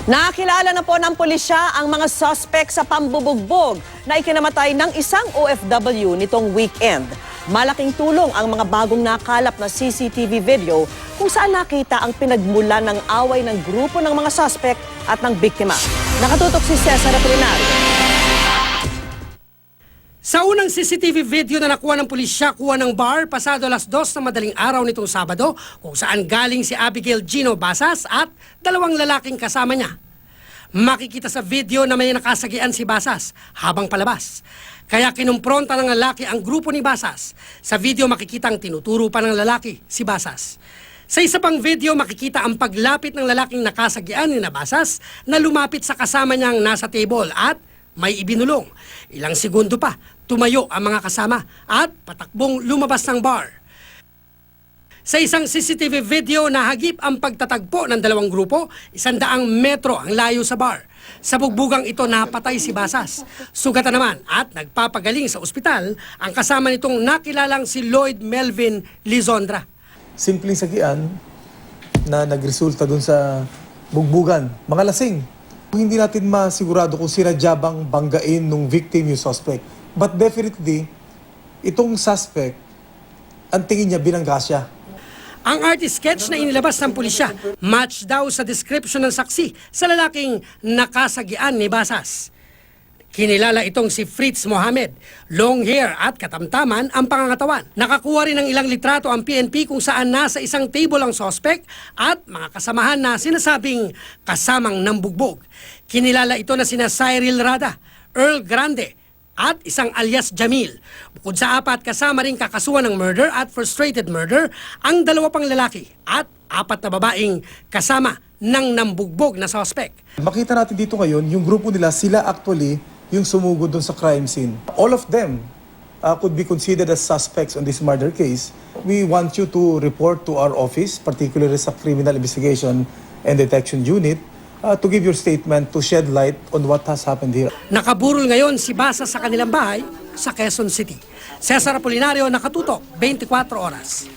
Nakilala na po ng pulisya ang mga suspect sa pambubugbog na ikinamatay ng isang OFW nitong weekend. Malaking tulong ang mga bagong nakalap na CCTV video kung saan nakita ang pinagmulan ng away ng grupo ng mga suspect at ng biktima. Nakatutok si Cesar Apolinario. Sa unang CCTV video na nakuha ng pulisya kuha ng bar pasado alas 2 ng madaling araw nitong Sabado kung saan galing si Abigail Gino Basas at dalawang lalaking kasama niya. Makikita sa video na may nakasagian si Basas habang palabas. Kaya kinumpronta ng lalaki ang grupo ni Basas. Sa video makikitang tinuturo pa ng lalaki si Basas. Sa isa pang video makikita ang paglapit ng lalaking nakasagian ni Basas na lumapit sa kasama niyang nasa table at may ibinulong. Ilang segundo pa, tumayo ang mga kasama at patakbong lumabas ng bar. Sa isang CCTV video, nahagip ang pagtatagpo ng dalawang grupo, 100 metro ang layo sa bar. Sa bugbugang ito, napatay si Basas. Sugatan naman at nagpapagaling sa ospital ang kasama nitong nakilalang si Lloyd Melvin Lizondra. Simpleng sagian na nagresulta dun sa bugbugan, mga lasing. Hindi natin masigurado kung sinadya bang banggain nung victim yung suspect. But definitely, itong suspect, ang tingin niya binangga siya. Ang artist sketch na inilabas ng pulisya, match daw sa description ng saksi sa lalaking nakasagian ni Basas. Kinilala itong si Fritz Mohamed, long hair at katamtaman ang pangangatawan. Nakakuha rin ng ilang litrato ang PNP kung saan nasa isang table ang suspect at mga kasamahan na sinasabing kasamang nambugbog. Kinilala ito na sina Cyril Rada, Earl Grande at isang alias Jamil. Bukod sa 4, kasama rin kakasuhan ng murder at frustrated murder ang 2 pang lalaki at 4 na babaeng kasama ng nambugbog na suspect. Makita natin dito ngayon, yung grupo nila, sila actually yung sumugod dun sa crime scene. All of them could be considered as suspects on this murder case. We want you to report to our office, particularly sa Criminal Investigation and Detection Unit, to give your statement to shed light on what has happened here. Nakaburol ngayon si Basas sa kanilang bahay sa Quezon City. Cesar Apolinario, Nakatutok, 24 Oras.